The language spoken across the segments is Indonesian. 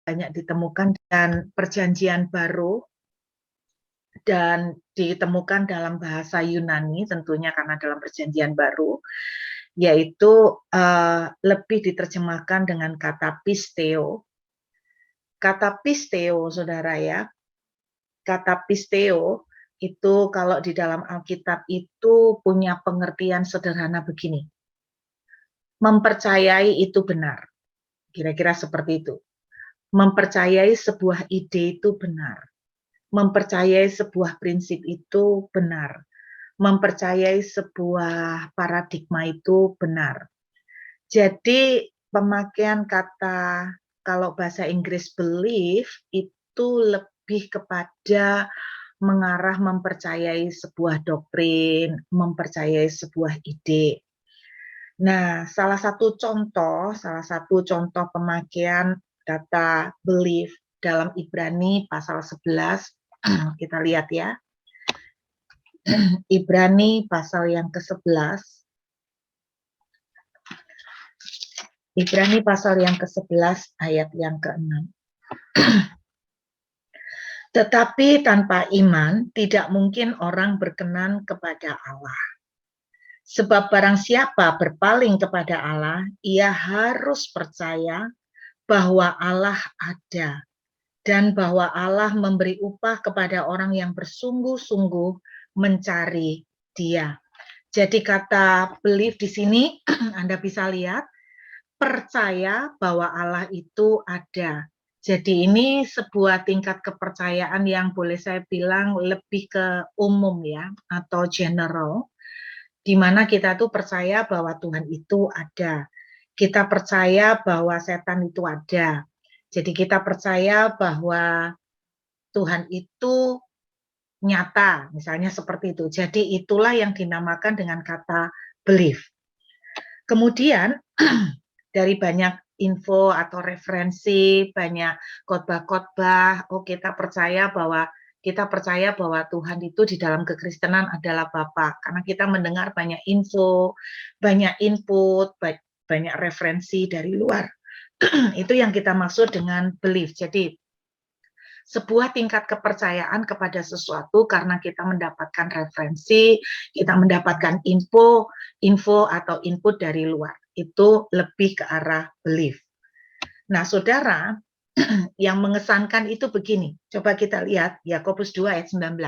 banyak ditemukan dan Perjanjian Baru dan ditemukan dalam bahasa Yunani tentunya karena dalam Perjanjian Baru, yaitu lebih diterjemahkan dengan kata pisteo. Kata pisteo, saudara ya, kata pisteo itu kalau di dalam Alkitab itu punya pengertian sederhana begini. Mempercayai itu benar. Kira-kira seperti itu. Mempercayai sebuah ide itu benar. Mempercayai sebuah prinsip itu benar. Mempercayai sebuah paradigma itu benar. Jadi pemakaian kata kalau bahasa Inggris belief itu lebih kepada mengarah mempercayai sebuah doktrin, mempercayai sebuah ide. Nah, salah satu contoh pemakaian kata belief dalam Ibrani pasal 11, kita lihat ya. Ibrani pasal yang ke-11. Ibrani pasal yang ke-11 ayat yang ke-6. Tetapi tanpa iman tidak mungkin orang berkenan kepada Allah. Sebab barang siapa berpaling kepada Allah, ia harus percaya bahwa Allah ada dan bahwa Allah memberi upah kepada orang yang bersungguh-sungguh mencari Dia. Jadi kata belief di sini Anda bisa lihat percaya bahwa Allah itu ada. Jadi ini sebuah tingkat kepercayaan yang boleh saya bilang lebih ke umum ya atau general, di mana kita tuh percaya bahwa Tuhan itu ada. Kita percaya bahwa setan itu ada. Jadi kita percaya bahwa Tuhan itu nyata, misalnya seperti itu. Jadi itulah yang dinamakan dengan kata belief. Kemudian dari banyak info atau referensi, banyak khotbah-khotbah, kita percaya bahwa Tuhan itu di dalam kekristenan adalah Bapa. Karena kita mendengar banyak info, banyak input, banyak referensi dari luar. Itu yang kita maksud dengan belief. Jadi sebuah tingkat kepercayaan kepada sesuatu karena kita mendapatkan referensi, kita mendapatkan info atau input dari luar. Itu lebih ke arah belief. Nah, saudara, yang mengesankan itu begini. Coba kita lihat Yakobus 2 ayat 19.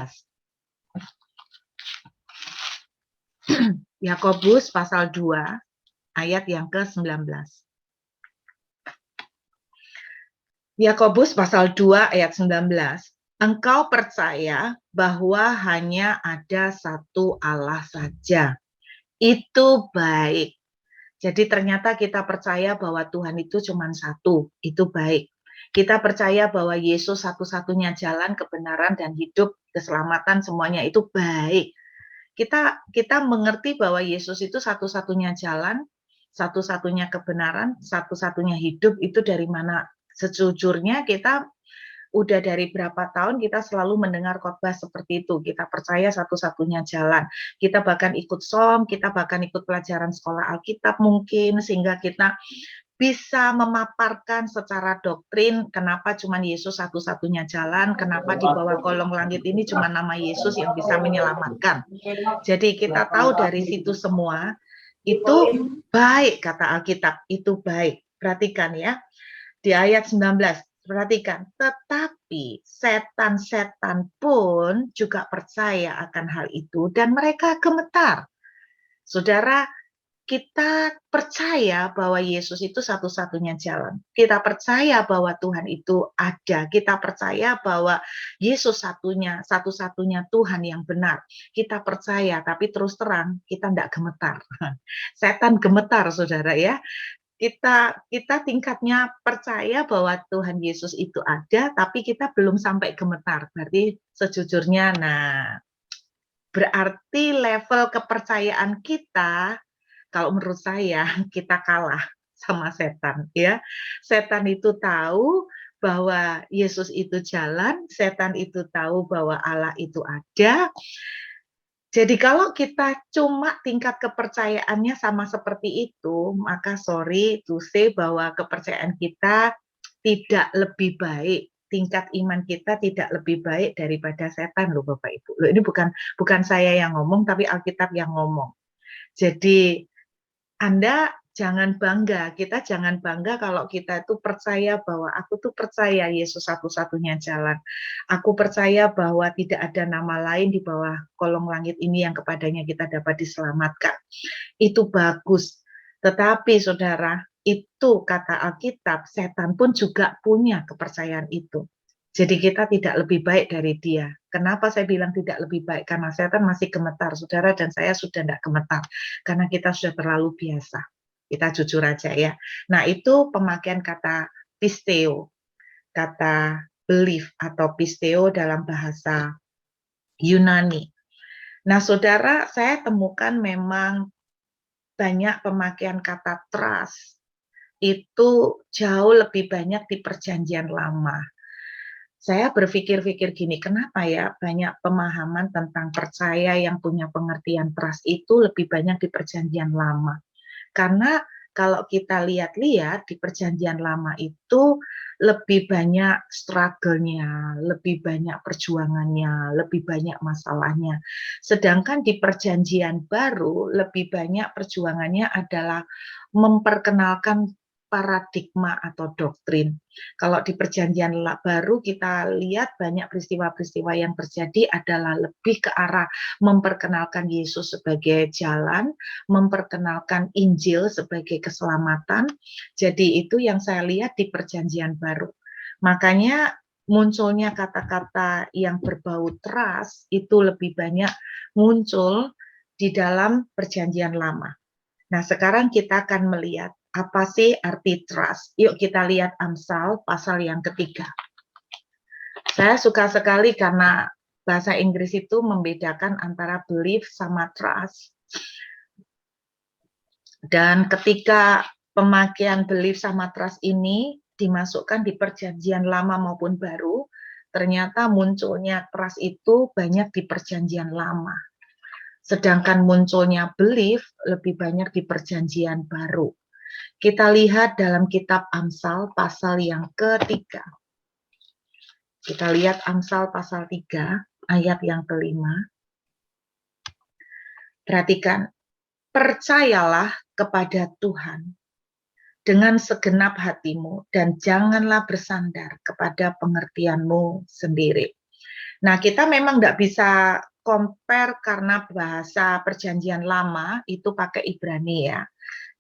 Yakobus pasal 2 ayat yang ke-19. Yakobus pasal 2 ayat 19. Engkau percaya bahwa hanya ada satu Allah saja. Itu baik. Jadi ternyata kita percaya bahwa Tuhan itu cuma satu. Itu baik. Kita percaya bahwa Yesus satu-satunya jalan, kebenaran, dan hidup, keselamatan, semuanya itu baik. Kita mengerti bahwa Yesus itu satu-satunya jalan, satu-satunya kebenaran, satu-satunya hidup. Itu dari mana? Sejujurnya kita udah dari berapa tahun kita selalu mendengar khotbah seperti itu. Kita percaya satu-satunya jalan. Kita bahkan ikut SOM, kita bahkan ikut pelajaran sekolah Alkitab mungkin, sehingga kita bisa memaparkan secara doktrin kenapa cuma Yesus satu-satunya jalan, kenapa di bawah kolong langit ini cuma nama Yesus yang bisa menyelamatkan. Jadi kita tahu dari situ semua, itu baik kata Alkitab, itu baik. Perhatikan ya. Di ayat 19, perhatikan, tetapi setan-setan pun juga percaya akan hal itu dan mereka gemetar. Saudara, kita percaya bahwa Yesus itu satu-satunya jalan. Kita percaya bahwa Tuhan itu ada. Kita percaya bahwa Yesus satu-satunya Tuhan yang benar. Kita percaya, tapi terus terang kita tidak gemetar. Setan gemetar, saudara ya. Kita tingkatnya percaya bahwa Tuhan Yesus itu ada, tapi kita belum sampai gemetar. Berarti sejujurnya, berarti level kepercayaan kita, kalau menurut saya, kita kalah sama setan. Ya, setan itu tahu bahwa Yesus itu jalan, setan itu tahu bahwa Allah itu ada. Jadi kalau kita cuma tingkat kepercayaannya sama seperti itu, maka sorry to say bahwa kepercayaan kita tidak lebih baik, tingkat iman kita tidak lebih baik daripada setan loh Bapak Ibu. Loh, ini bukan saya yang ngomong, tapi Alkitab yang ngomong. Jadi Anda jangan bangga, kita jangan bangga kalau kita itu percaya bahwa aku tuh percaya Yesus satu-satunya jalan. Aku percaya bahwa tidak ada nama lain di bawah kolong langit ini yang kepadanya kita dapat diselamatkan. Itu bagus. Tetapi saudara, itu kata Alkitab, setan pun juga punya kepercayaan itu. Jadi kita tidak lebih baik dari dia. Kenapa saya bilang tidak lebih baik? Karena setan masih gemetar, saudara, dan saya sudah tidak gemetar. Karena kita sudah terlalu biasa. Kita jujur aja ya. Nah, itu pemakaian kata pisteo, kata belief atau pisteo dalam bahasa Yunani. Nah, saudara, saya temukan memang banyak pemakaian kata trust itu jauh lebih banyak di Perjanjian Lama. Saya berpikir-pikir gini, kenapa ya banyak pemahaman tentang percaya yang punya pengertian trust itu lebih banyak di Perjanjian Lama. Karena kalau kita lihat-lihat di Perjanjian Lama itu lebih banyak struggle-nya, lebih banyak perjuangannya, lebih banyak masalahnya. Sedangkan di Perjanjian Baru lebih banyak perjuangannya adalah memperkenalkan paradigma atau doktrin. Kalau di Perjanjian Baru kita lihat banyak peristiwa-peristiwa yang terjadi adalah lebih ke arah memperkenalkan Yesus sebagai jalan, memperkenalkan Injil sebagai keselamatan. Jadi itu yang saya lihat di Perjanjian Baru. Makanya munculnya kata-kata yang berbau trust itu lebih banyak muncul di dalam Perjanjian Lama. Nah, sekarang kita akan melihat apa sih arti trust. Yuk kita lihat Amsal pasal yang ketiga. Saya suka sekali karena bahasa Inggris itu membedakan antara belief sama trust. Dan ketika pemakaian belief sama trust ini dimasukkan di Perjanjian Lama maupun Baru, ternyata munculnya trust itu banyak di Perjanjian Lama. Sedangkan munculnya belief lebih banyak di Perjanjian Baru. Kita lihat dalam kitab Amsal pasal yang ketiga. Kita lihat Amsal pasal 3 ayat yang kelima. Perhatikan, percayalah kepada Tuhan dengan segenap hatimu dan janganlah bersandar kepada pengertianmu sendiri. Nah, kita memang tidak bisa compare karena bahasa Perjanjian Lama itu pakai Ibrani ya.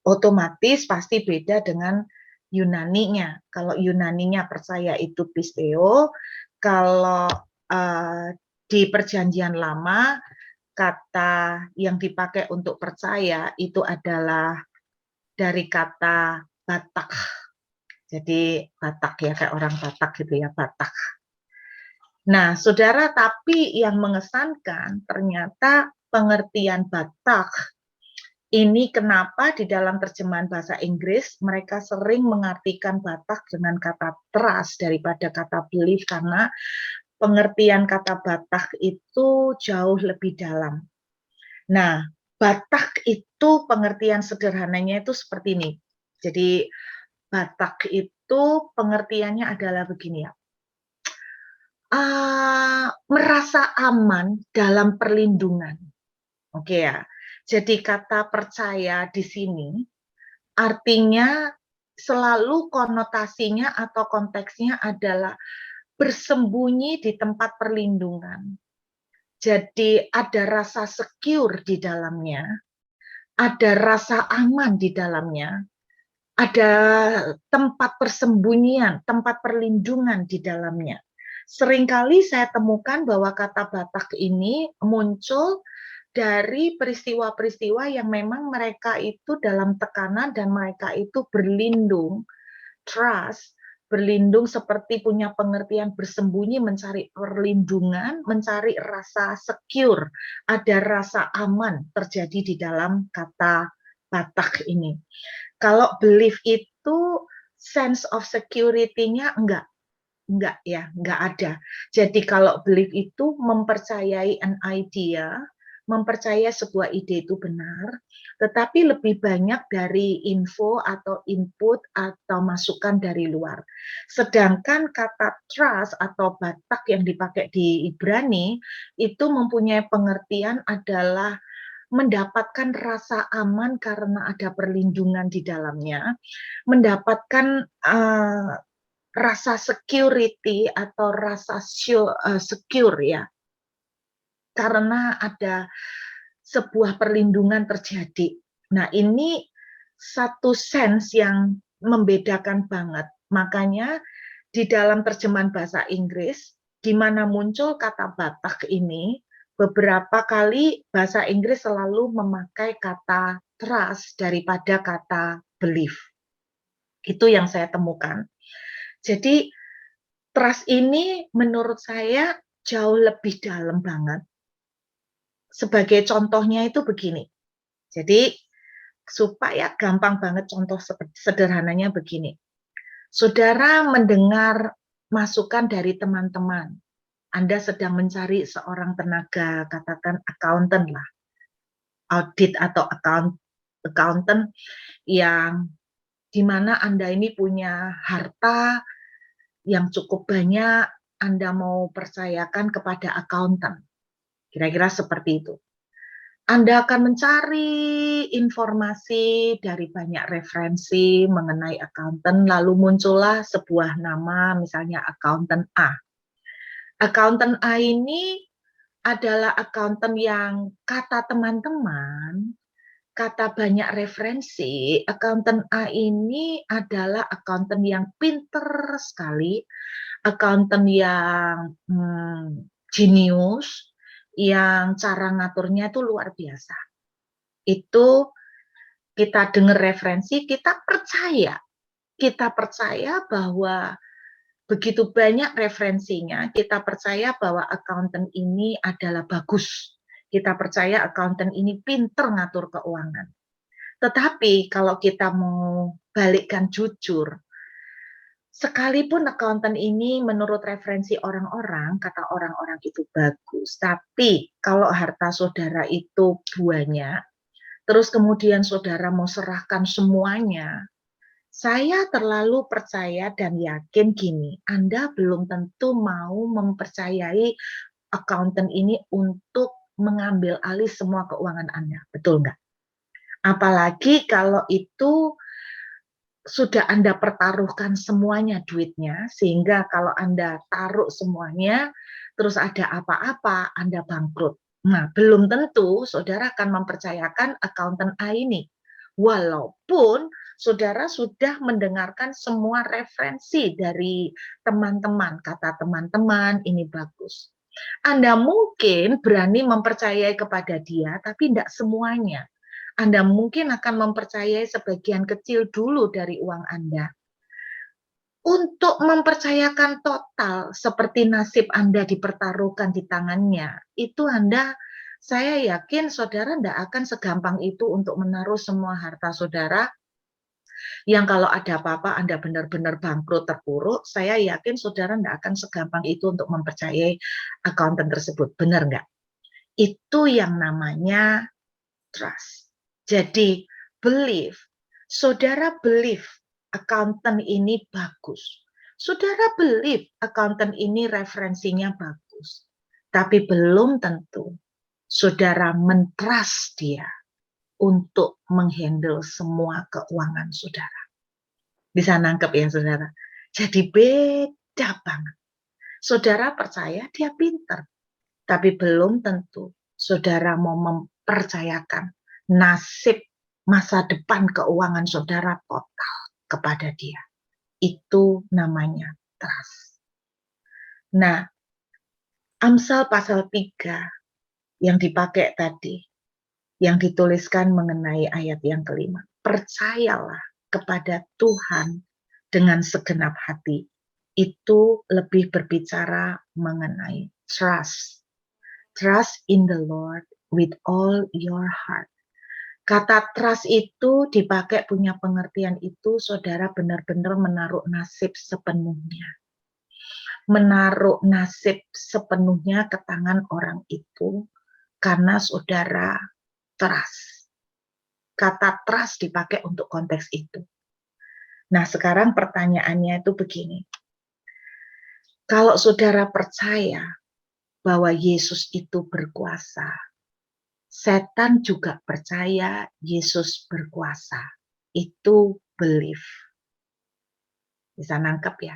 Otomatis pasti beda dengan Yunaninya. Kalau Yunaninya percaya itu pisteo, kalau di Perjanjian Lama kata yang dipakai untuk percaya itu adalah dari kata Batak. Jadi Batak ya, kayak orang Batak gitu ya, Batak. Nah, saudara, tapi yang mengesankan ternyata pengertian Batak ini kenapa di dalam terjemahan bahasa Inggris mereka sering mengartikan Batak dengan kata trust daripada kata belief karena pengertian kata Batak itu jauh lebih dalam. Nah, Batak itu pengertian sederhananya itu seperti ini. Jadi Batak itu pengertiannya adalah begini ya. Merasa aman dalam perlindungan. Oke ya. Jadi kata percaya di sini artinya selalu konotasinya atau konteksnya adalah bersembunyi di tempat perlindungan. Jadi ada rasa secure di dalamnya, ada rasa aman di dalamnya, ada tempat persembunyian, tempat perlindungan di dalamnya. Seringkali saya temukan bahwa kata Batak ini muncul dari peristiwa-peristiwa yang memang mereka itu dalam tekanan dan mereka itu berlindung, trust, berlindung seperti punya pengertian bersembunyi, mencari perlindungan, mencari rasa secure, ada rasa aman terjadi di dalam kata Batak ini. Kalau belief itu sense of security-nya enggak ya, enggak ada. Jadi kalau belief itu mempercayai an idea, mempercayai sebuah ide itu benar, tetapi lebih banyak dari info atau input atau masukan dari luar. Sedangkan kata trust atau Batak yang dipakai di Ibrani itu mempunyai pengertian adalah mendapatkan rasa aman karena ada perlindungan di dalamnya, mendapatkan rasa security atau rasa secure ya, karena ada sebuah perlindungan terjadi. Nah, ini satu sense yang membedakan banget. Makanya di dalam terjemahan bahasa Inggris, di mana muncul kata Batak ini, beberapa kali bahasa Inggris selalu memakai kata trust daripada kata belief. Itu yang saya temukan. Jadi trust ini menurut saya jauh lebih dalam banget. Sebagai contohnya itu begini. Jadi supaya gampang banget contoh sederhananya begini. Saudara mendengar masukan dari teman-teman. Anda sedang mencari seorang tenaga, katakan accountant lah, audit atau accountant yang di mana Anda ini punya harta yang cukup banyak, Anda mau percayakan kepada accountant. Kira-kira seperti itu. Anda akan mencari informasi dari banyak referensi mengenai accountant, lalu muncullah sebuah nama, misalnya accountant A. Accountant A ini adalah accountant yang kata teman-teman, kata banyak referensi, accountant A ini adalah accountant yang pinter sekali, accountant yang jenius, yang cara ngaturnya itu luar biasa. Itu kita dengar referensi, kita percaya bahwa begitu banyak referensinya, kita percaya bahwa accountant ini adalah bagus. Kita percaya accountant ini pinter ngatur keuangan. Tetapi kalau kita mau balikkan jujur, sekalipun accountant ini menurut referensi orang-orang, kata orang-orang itu bagus, tapi kalau harta saudara itu banyak, terus kemudian saudara mau serahkan semuanya, saya terlalu percaya dan yakin gini, Anda belum tentu mau mempercayai accountant ini untuk mengambil alih semua keuangan Anda, betul nggak? Apalagi kalau itu sudah Anda pertaruhkan semuanya duitnya, sehingga kalau Anda taruh semuanya, terus ada apa-apa, Anda bangkrut. Nah, belum tentu saudara akan mempercayakan accountant A ini. Walaupun saudara sudah mendengarkan semua referensi dari teman-teman, kata teman-teman ini bagus. Anda mungkin berani mempercayai kepada dia, tapi tidak semuanya. Anda mungkin akan mempercayai sebagian kecil dulu dari uang Anda. Untuk mempercayakan total seperti nasib Anda dipertaruhkan di tangannya, itu saya yakin saudara tidak akan segampang itu untuk menaruh semua harta saudara, yang kalau ada apa-apa Anda benar-benar bangkrut terpuruk, saya yakin saudara tidak akan segampang itu untuk mempercayai accountant tersebut. Benar nggak? Itu yang namanya trust. Jadi, believe. Saudara believe accountant ini bagus. Saudara believe accountant ini referensinya bagus. Tapi belum tentu saudara mentrust dia untuk menghandle semua keuangan saudara. Bisa nangkep ya saudara? Jadi beda banget. Saudara percaya dia pinter, tapi belum tentu saudara mau mempercayakan nasib masa depan keuangan saudara total kepada dia. Itu namanya trust. Nah, Amsal pasal 3 yang dipakai tadi, yang dituliskan mengenai ayat yang kelima. Percayalah kepada Tuhan dengan segenap hati. Itu lebih berbicara mengenai trust. Trust in the Lord with all your heart. Kata trust itu dipakai punya pengertian itu saudara benar-benar menaruh nasib sepenuhnya. Menaruh nasib sepenuhnya ke tangan orang itu, karena saudara trust. Kata trust dipakai untuk konteks itu. Nah, sekarang pertanyaannya itu begini. Kalau saudara percaya bahwa Yesus itu berkuasa, setan juga percaya Yesus berkuasa. Itu belief. Bisa nangkep ya?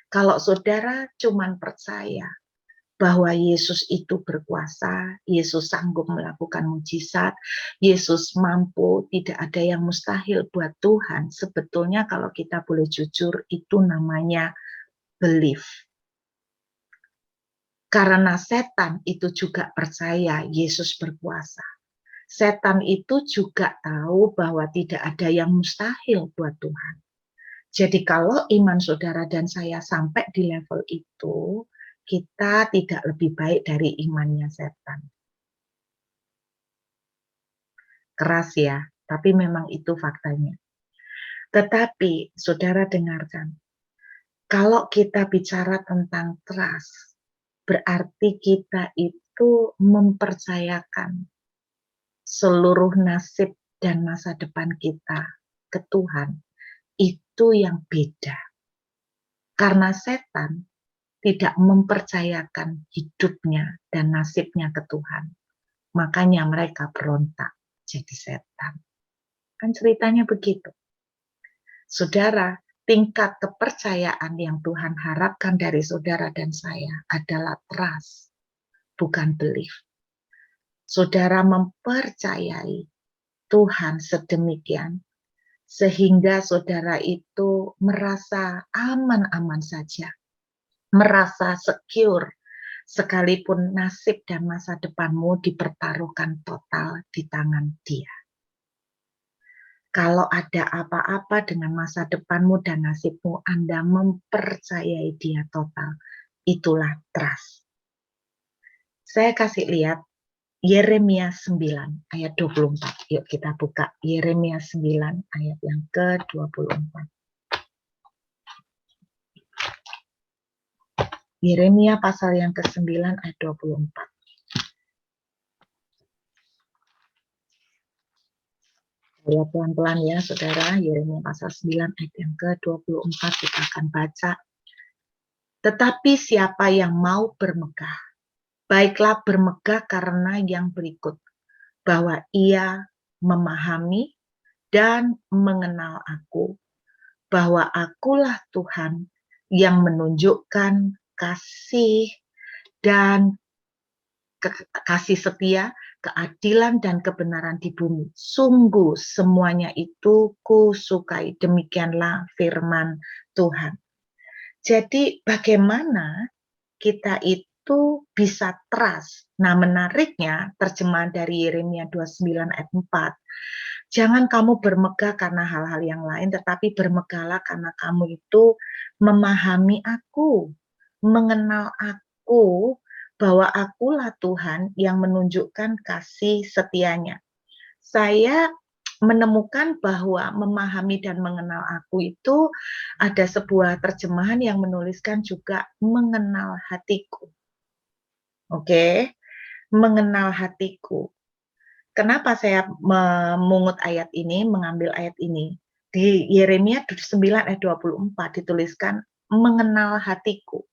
Kalau saudara cuman percaya bahwa Yesus itu berkuasa, Yesus sanggup melakukan mujizat, Yesus mampu, tidak ada yang mustahil buat Tuhan. Sebetulnya kalau kita boleh jujur, itu namanya belief. Karena setan itu juga percaya Yesus berkuasa. Setan itu juga tahu bahwa tidak ada yang mustahil buat Tuhan. Jadi kalau iman saudara dan saya sampai di level itu, kita tidak lebih baik dari imannya setan. Keras ya, tapi memang itu faktanya. Tetapi saudara dengarkan, kalau kita bicara tentang trust, berarti kita itu mempercayakan seluruh nasib dan masa depan kita ke Tuhan. Itu yang beda. Karena setan tidak mempercayakan hidupnya dan nasibnya ke Tuhan. Makanya mereka berontak jadi setan. Kan ceritanya begitu. Saudara, tingkat kepercayaan yang Tuhan harapkan dari saudara dan saya adalah trust, bukan belief. Saudara mempercayai Tuhan sedemikian sehingga saudara itu merasa aman-aman saja, merasa secure, sekalipun nasib dan masa depanmu dipertaruhkan total di tangan Dia. Kalau ada apa-apa dengan masa depanmu dan nasibmu, Anda mempercayai Dia total. Itulah trust. Saya kasih lihat Yeremia 9 ayat 24. Yuk kita buka Yeremia 9 ayat yang ke-24. Yeremia pasal yang ke-9 ayat 24. Lihat pelan-pelan ya saudara, Yeremia pasal 9 ayat yang ke-24 kita akan baca. Tetapi siapa yang mau bermegah, baiklah bermegah karena yang berikut, bahwa ia memahami dan mengenal aku, bahwa akulah Tuhan yang menunjukkan kasih dan kasih setia, keadilan dan kebenaran di bumi. Sungguh semuanya itu kusukai. Demikianlah firman Tuhan. Jadi bagaimana kita itu bisa trust? Nah, menariknya terjemahan dari Yeremia 29 ayat 4. Jangan kamu bermegah karena hal-hal yang lain, tetapi bermegahlah karena kamu itu memahami aku, mengenal aku, bahwa akulah Tuhan yang menunjukkan kasih setianya. Saya menemukan bahwa memahami dan mengenal aku itu ada sebuah terjemahan yang menuliskan juga mengenal hatiku. Oke, mengenal hatiku. Kenapa saya memungut ayat ini, mengambil ayat ini? Di Yeremia 9 ayat 24 dituliskan mengenal hatiku.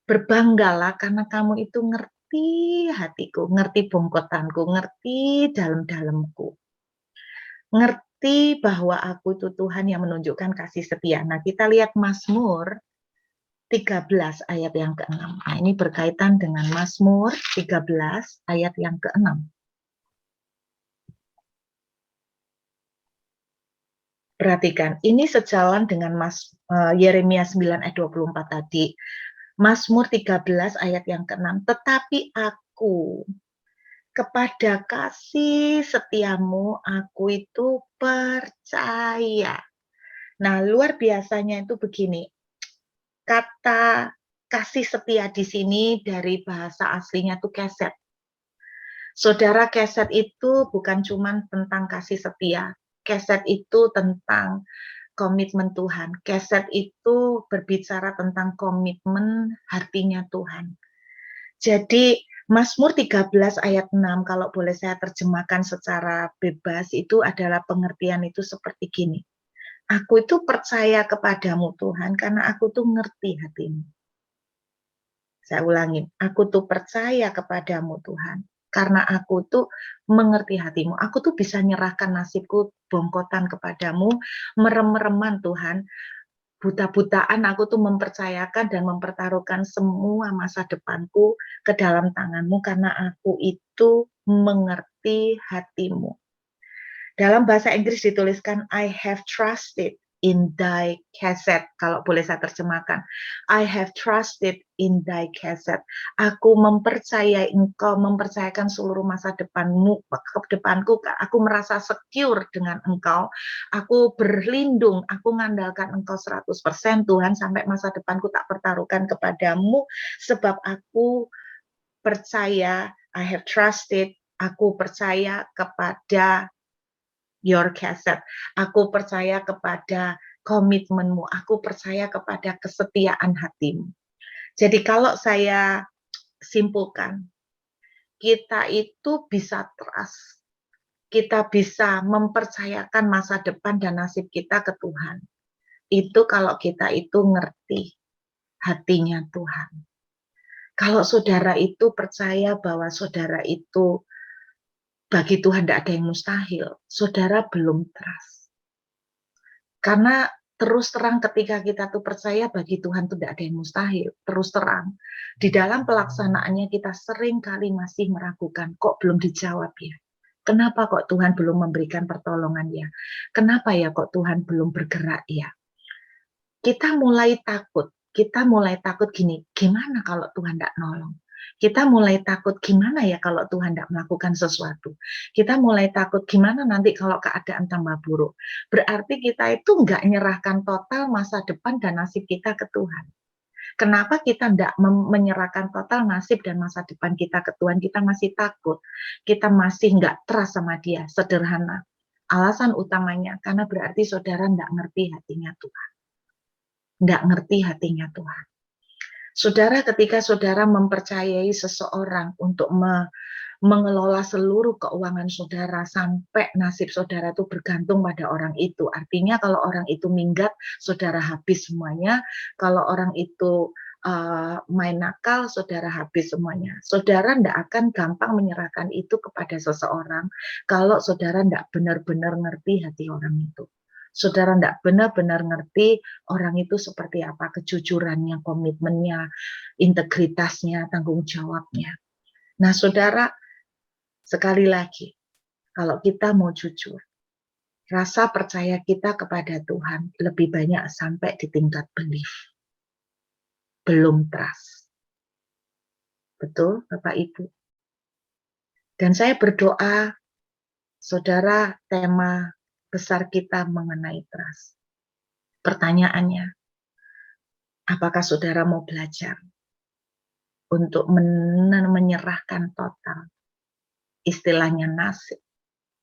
Berbanggalah karena kamu itu ngerti hatiku, ngerti bongkotanku, ngerti dalam-dalamku. Ngerti bahwa aku itu Tuhan yang menunjukkan kasih setia. Nah, kita lihat Mazmur 13 ayat yang ke-6. Nah, ini berkaitan dengan Mazmur 13 ayat yang ke-6. Perhatikan, ini sejalan dengan Yeremia 9 ayat 24 tadi. Mazmur 13 ayat yang ke-6. Tetapi aku kepada kasih setiamu aku itu percaya. Nah, luar biasanya itu begini. Kata kasih setia di sini dari bahasa aslinya itu keset. Saudara, keset itu bukan cuma tentang kasih setia. Keset itu tentang komitmen Tuhan. Keset itu berbicara tentang komitmen hatinya Tuhan. Jadi Mazmur 13 ayat 6 kalau boleh saya terjemahkan secara bebas itu adalah pengertian itu seperti gini. Aku itu percaya kepadamu Tuhan karena aku tuh ngerti hatimu. Saya ulangin, aku tuh percaya kepadamu Tuhan karena aku tuh mengerti hatimu. Aku tuh bisa nyerahkan nasibku bongkotan kepadamu, merem-mereman Tuhan. Buta-butaan aku tuh mempercayakan dan mempertaruhkan semua masa depanku ke dalam tanganmu karena aku itu mengerti hatimu. Dalam bahasa Inggris dituliskan I have trusted in thy casette. Kalau boleh saya terjemahkan. I have trusted in thy casette. Aku mempercayai engkau, mempercayakan seluruh masa depanmu, ke depanku. Aku merasa secure dengan engkau. Aku berlindung, aku mengandalkan engkau 100% Tuhan sampai masa depanku tak pertaruhkan kepadamu sebab aku percaya, I have trusted, aku percaya kepada your cassette. Aku percaya kepada komitmenmu, aku percaya kepada kesetiaan hatimu. Jadi kalau saya simpulkan, kita itu bisa trust, kita bisa mempercayakan masa depan dan nasib kita ke Tuhan. Itu kalau kita itu ngerti hatinya Tuhan. Kalau saudara itu percaya bahwa saudara itu bagi Tuhan tidak ada yang mustahil, saudara belum trust. Karena terus terang ketika kita tuh percaya bagi Tuhan tuh tidak ada yang mustahil, terus terang. Di dalam pelaksanaannya kita sering kali masih meragukan, kok belum dijawab ya? Kenapa kok Tuhan belum memberikan pertolongan ya? Kenapa ya kok Tuhan belum bergerak ya? Kita mulai takut gini, gimana kalau Tuhan tidak nolong? Kita mulai takut gimana ya kalau Tuhan tidak melakukan sesuatu. Kita mulai takut gimana nanti kalau keadaan tambah buruk. Berarti kita itu nggak menyerahkan total masa depan dan nasib kita ke Tuhan. Kenapa kita tidak menyerahkan total nasib dan masa depan kita ke Tuhan? Kita masih takut, kita masih nggak trust sama Dia. Sederhana. Alasan utamanya karena berarti saudara nggak ngerti hatinya Tuhan. Nggak ngerti hatinya Tuhan. Saudara, ketika saudara mempercayai seseorang untuk mengelola seluruh keuangan saudara sampai nasib saudara itu bergantung pada orang itu. Artinya kalau orang itu minggat, saudara habis semuanya. Kalau orang itu main nakal, saudara habis semuanya. Saudara tidak akan gampang menyerahkan itu kepada seseorang kalau saudara tidak benar-benar ngerti hati orang itu. Saudara tidak benar-benar ngerti orang itu seperti apa, kejujurannya, komitmennya, integritasnya, tanggung jawabnya. Nah, saudara, sekali lagi, kalau kita mau jujur, rasa percaya kita kepada Tuhan lebih banyak sampai di tingkat belief. Belum trust. Betul, Bapak Ibu? Dan saya berdoa, saudara, tema besar kita mengenai trust. Pertanyaannya, apakah saudara mau belajar untuk menyerahkan total, istilahnya nasib,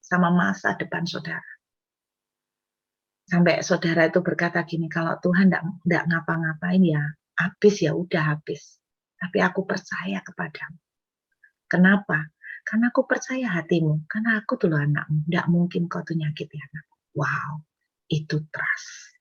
sama masa depan saudara? Sampai saudara itu berkata gini, kalau Tuhan tidak ngapa-ngapain ya, habis ya udah habis. Tapi aku percaya kepadamu. Kenapa? Karena aku percaya hatimu. Karena aku tuh anakmu. Tidak mungkin kau tuh nyakiti anakku. Wow, itu trust.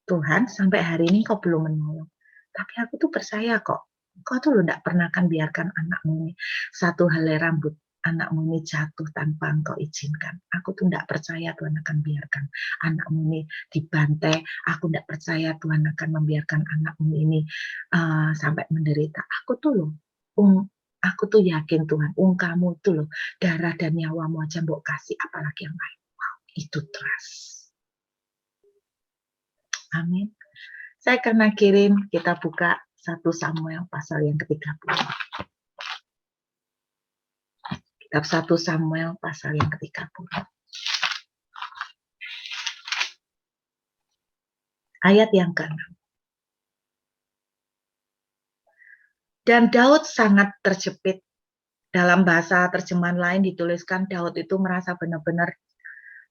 Tuhan, sampai hari ini kau belum menolong. Tapi aku tuh percaya kok. Kau tuh tidak pernah akan biarkan anakmu ini satu helai rambut anakmu ini jatuh tanpa engkau izinkan. Aku tuh tidak percaya Tuhan akan biarkan anakmu ini dibantai. Aku tidak percaya Tuhan akan membiarkan anakmu ini sampai menderita. Aku tuh yakin Tuhan, kamu tuh loh, darah dan nyawamu aja mbok kasih, apalagi yang lain. Wow, itu trust. Amin. Saya akan kirim, kita buka 1 Samuel pasal yang ke-30. Kitab 1 Samuel pasal yang ke-30. Ayat yang ke-6. Dan Daud sangat terjepit. Dalam bahasa terjemahan lain dituliskan Daud itu merasa benar-benar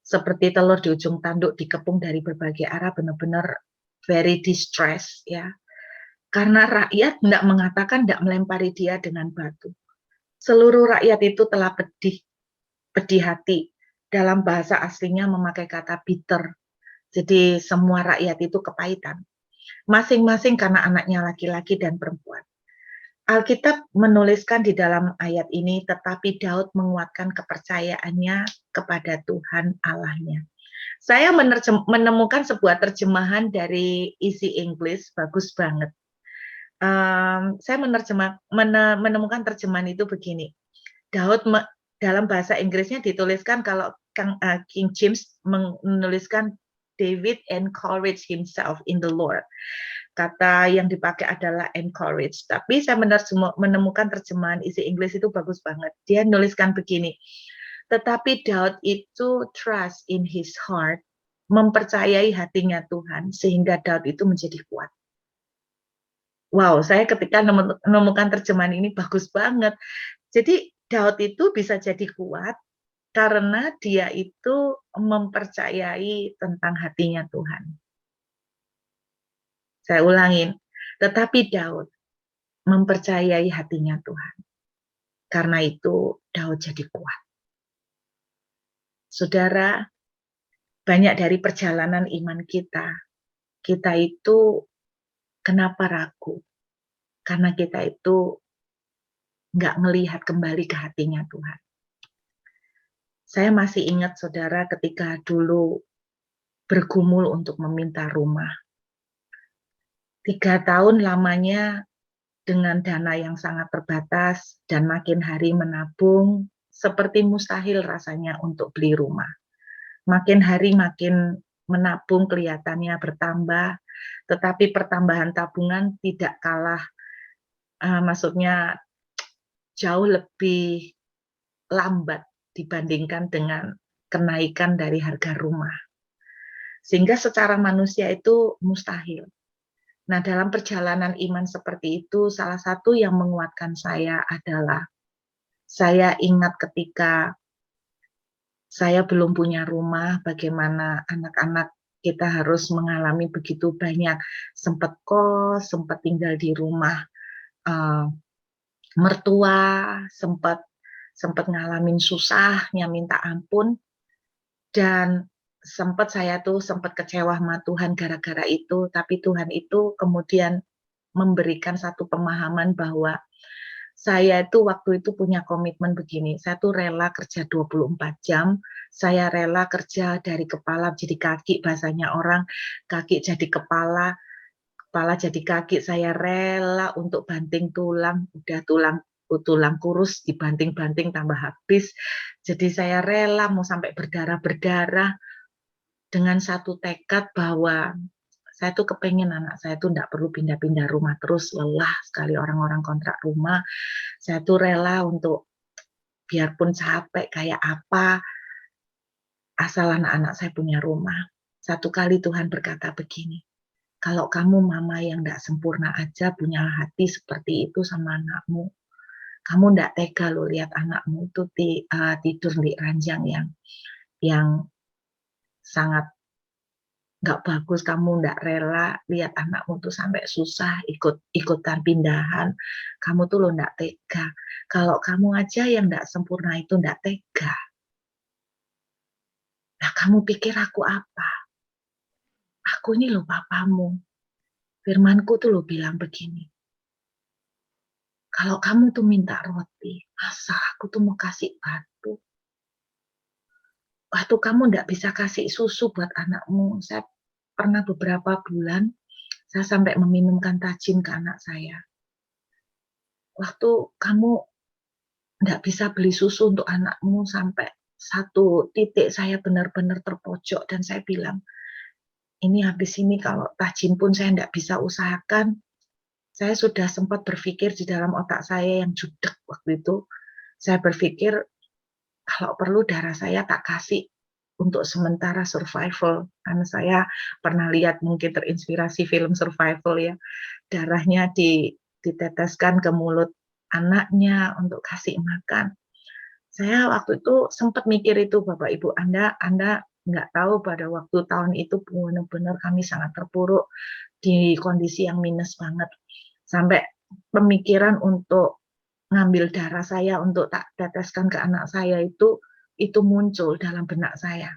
seperti telur di ujung tanduk dikepung dari berbagai arah, benar-benar very distressed ya. karena rakyat tidak mengatakan tidak melempari dia dengan batu. Seluruh rakyat itu telah pedih hati. Dalam bahasa aslinya memakai kata bitter. Jadi semua rakyat itu kepahitan. Masing-masing karena anaknya laki-laki dan perempuan. Alkitab menuliskan di dalam ayat ini, tetapi Daud menguatkan kepercayaannya kepada Tuhan Allahnya. Saya menemukan sebuah terjemahan dari Easy English, bagus banget. Saya menemukan terjemahan itu begini. Daud dalam bahasa Inggrisnya dituliskan, kalau King James menuliskan David encouraged himself in the Lord. Kata yang dipakai adalah encourage. Tapi saya menemukan terjemahan isi Inggris itu bagus banget. Dia nuliskan begini, tetapi Daud itu trust in his heart, mempercayai hatinya Tuhan, sehingga Daud itu menjadi kuat. Wow, saya ketika menemukan terjemahan ini bagus banget. Jadi Daud itu bisa jadi kuat karena dia itu mempercayai tentang hatinya Tuhan. Saya ulangin, tetapi Daud mempercayai hatinya Tuhan. Karena itu Daud jadi kuat. Saudara, banyak dari perjalanan iman kita itu kenapa ragu? Karena kita itu nggak melihat kembali ke hatinya Tuhan. Saya masih ingat saudara ketika dulu bergumul untuk meminta rumah. 3 tahun lamanya dengan dana yang sangat terbatas dan makin hari menabung, seperti mustahil rasanya untuk beli rumah. Makin hari makin menabung kelihatannya bertambah, tetapi pertambahan tabungan tidak kalah, maksudnya jauh lebih lambat dibandingkan dengan kenaikan dari harga rumah. Sehingga secara manusia itu mustahil. Nah, dalam perjalanan iman seperti itu, salah satu yang menguatkan saya adalah saya ingat ketika saya belum punya rumah, bagaimana anak-anak kita harus mengalami begitu banyak, sempat kos, sempat tinggal di rumah mertua, sempat ngalamin susahnya minta ampun, dan saya sempat kecewa sama Tuhan gara-gara itu, tapi Tuhan itu kemudian memberikan satu pemahaman bahwa saya itu waktu itu punya komitmen begini, saya tuh rela kerja 24 jam, saya rela kerja dari kepala jadi kaki, bahasanya orang, kaki jadi kepala, kepala jadi kaki, saya rela untuk banting tulang, udah tulang kurus dibanting-banting tambah habis, jadi saya rela mau sampai berdarah-berdarah dengan satu tekad bahwa saya tuh kepengen anak saya tuh enggak perlu pindah-pindah rumah terus, lelah sekali orang-orang kontrak rumah. Saya tuh rela untuk biarpun capek kayak apa, asal anak-anak saya punya rumah. Satu kali Tuhan berkata begini, kalau kamu mama yang enggak sempurna aja punya hati seperti itu sama anakmu, kamu enggak tega loh lihat anakmu itu tidur di ranjang yang sangat nggak bagus, kamu nggak rela lihat anakmu tuh sampai susah ikutan pindahan, kamu tuh lo nggak tega. Kalau kamu aja yang nggak sempurna itu nggak tega, nah kamu pikir aku apa? Aku ini lo papamu. Firmanku tuh lo bilang begini, kalau kamu tuh minta roti, masa aku tuh mau kasih batu? Waktu kamu nggak bisa kasih susu buat anakmu, saya pernah beberapa bulan, saya sampai meminumkan tajin ke anak saya. Waktu kamu nggak bisa beli susu untuk anakmu, sampai satu titik saya benar-benar terpojok dan saya bilang, ini habis ini kalau tajin pun saya nggak bisa usahakan. Saya sudah sempat berpikir di dalam otak saya yang judek waktu itu, saya berpikir kalau perlu darah saya tak kasih untuk sementara survival, karena saya pernah lihat mungkin terinspirasi film survival ya, darahnya diteteskan ke mulut anaknya untuk kasih makan. Saya waktu itu sempat mikir itu, Bapak Ibu, Anda nggak tahu pada waktu tahun itu benar-benar kami sangat terpuruk di kondisi yang minus banget. Sampai pemikiran untuk ngambil darah saya untuk tak teteskan ke anak saya itu muncul dalam benak saya.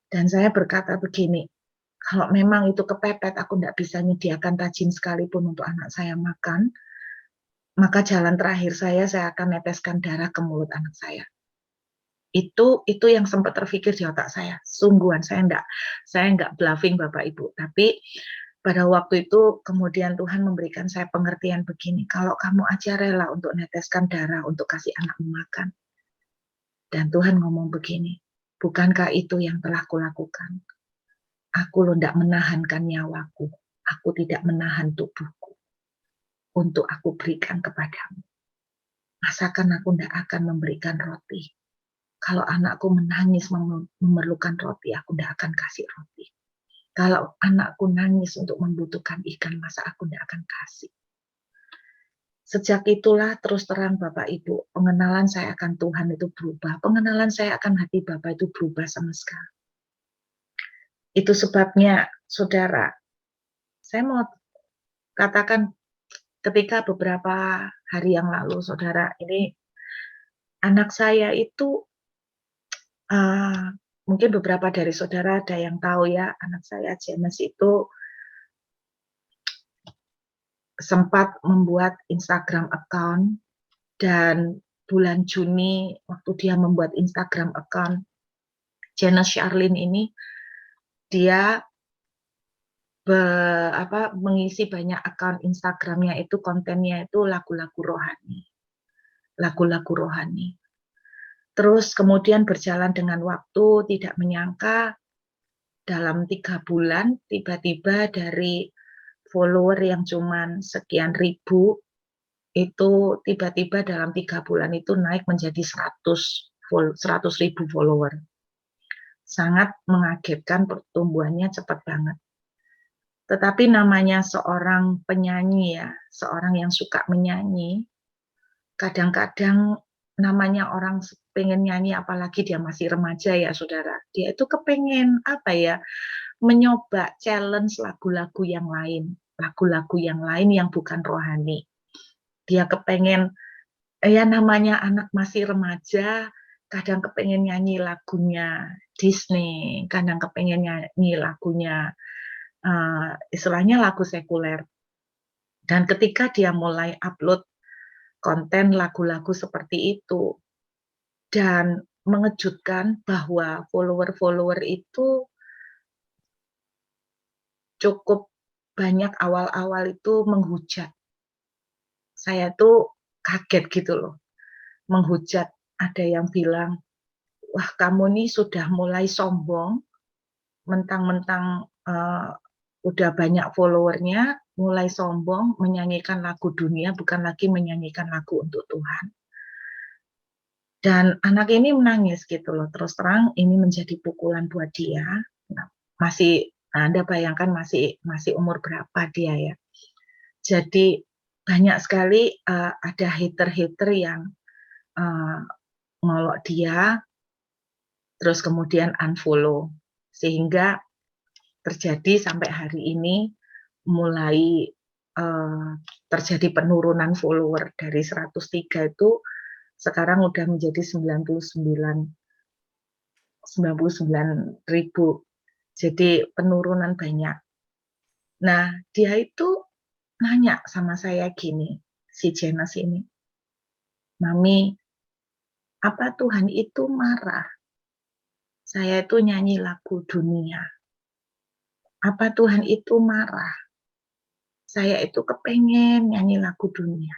Dan saya berkata begini, kalau memang itu kepepet, aku tidak bisa menyediakan tajin sekalipun untuk anak saya makan, maka jalan terakhir saya akan neteskan darah ke mulut anak saya. Itu yang sempat terpikir di otak saya. Sungguhan, saya enggak bluffing Bapak Ibu. Tapi pada waktu itu kemudian Tuhan memberikan saya pengertian begini, kalau kamu aja rela untuk neteskan darah untuk kasih anakmu makan. Dan Tuhan ngomong begini, bukankah itu yang telah kulakukan? Aku tidak menahankan nyawaku, aku tidak menahan tubuhku untuk aku berikan kepadamu. Masakan aku tidak akan memberikan roti. Kalau anakku menangis memerlukan roti, aku tidak akan kasih roti. Kalau anakku nangis untuk membutuhkan ikan, masa aku tidak akan kasih. Sejak itulah terus terang Bapak Ibu, pengenalan saya akan Tuhan itu berubah. Pengenalan saya akan hati Bapak itu berubah sama sekali. Itu sebabnya, saudara, saya mau katakan ketika beberapa hari yang lalu, saudara, ini anak saya itu, mungkin beberapa dari saudara ada yang tahu ya, anak saya James itu sempat membuat Instagram account, dan bulan Juni waktu dia membuat Instagram account, Janice Charlene ini, dia mengisi banyak account Instagramnya itu kontennya itu lagu-lagu rohani. Lagu-lagu rohani. Terus kemudian berjalan dengan waktu, tidak menyangka dalam 3 bulan tiba-tiba dari follower yang cuman sekian ribu, itu tiba-tiba dalam 3 bulan itu naik menjadi 100.000 follower. Sangat mengagetkan, pertumbuhannya cepat banget. Tetapi namanya seorang penyanyi ya, seorang yang suka menyanyi, kadang-kadang namanya orang pengen nyanyi, apalagi dia masih remaja ya saudara, dia itu kepengen menyoba challenge lagu-lagu yang lain yang bukan rohani. Dia kepengen, ya namanya anak masih remaja, kadang kepengen nyanyi lagunya Disney, kadang kepengen nyanyi lagunya istilahnya lagu sekuler. Dan ketika dia mulai upload konten lagu-lagu seperti itu, dan mengejutkan bahwa follower-follower itu cukup banyak awal-awal itu menghujat. Saya tuh kaget gitu loh, menghujat. Ada yang bilang, wah kamu nih sudah mulai sombong, mentang-mentang udah banyak followernya, mulai sombong, menyanyikan lagu dunia, bukan lagi menyanyikan lagu untuk Tuhan. Dan anak ini menangis gitu loh, terus terang ini menjadi pukulan buat dia. Nah, Anda bayangkan masih umur berapa dia ya. Jadi banyak sekali ada hater-hater yang ngolok dia, terus kemudian unfollow. Sehingga terjadi sampai hari ini mulai terjadi penurunan follower dari 103 itu sekarang udah menjadi 99.000. Jadi penurunan banyak. Nah, dia itu nanya sama saya gini, si Janice ini, Mami, apa Tuhan itu marah? Saya itu nyanyi lagu dunia. Apa Tuhan itu marah? Saya itu kepengen nyanyi lagu dunia.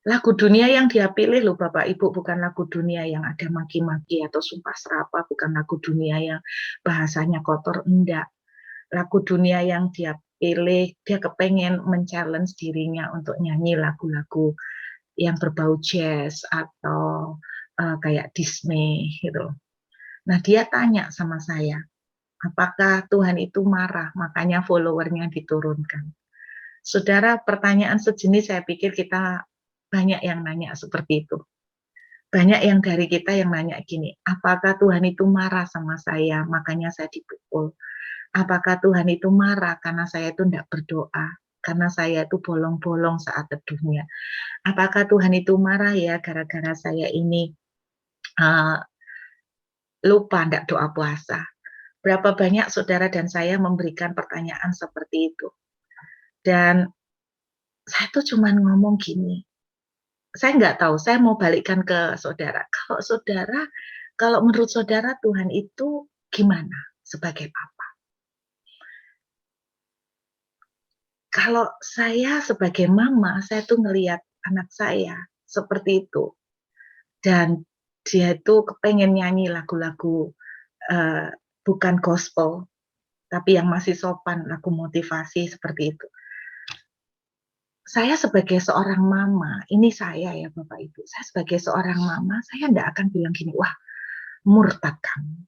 Lagu dunia yang dia pilih loh Bapak Ibu, bukan lagu dunia yang ada maki-maki atau sumpah serapah, bukan lagu dunia yang bahasanya kotor, enggak. Lagu dunia yang dia pilih, dia kepengen men-challenge dirinya untuk nyanyi lagu-lagu yang berbau jazz atau kayak Disney gitu. Nah dia tanya sama saya, apakah Tuhan itu marah, makanya followernya diturunkan. Saudara, pertanyaan sejenis saya pikir kita banyak yang nanya seperti itu. Banyak yang dari kita yang nanya gini, apakah Tuhan itu marah sama saya, makanya saya dipukul? Apakah Tuhan itu marah karena saya itu tidak berdoa, karena saya itu bolong-bolong saat teduhnya. Apakah Tuhan itu marah ya gara-gara saya ini lupa ndak doa puasa? Berapa banyak saudara dan saya memberikan pertanyaan seperti itu. Dan saya tuh cuman ngomong gini, saya nggak tahu, saya mau balikkan ke saudara. Kalau menurut saudara Tuhan itu gimana sebagai papa? Kalau saya sebagai mama, saya tuh ngelihat anak saya seperti itu. Dan dia itu kepengen nyanyi lagu-lagu bukan gospel, tapi yang masih sopan, lagu motivasi seperti itu. Saya sebagai seorang mama, ini saya ya Bapak Ibu, saya sebagai seorang mama, saya enggak akan bilang gini, wah murtad kamu.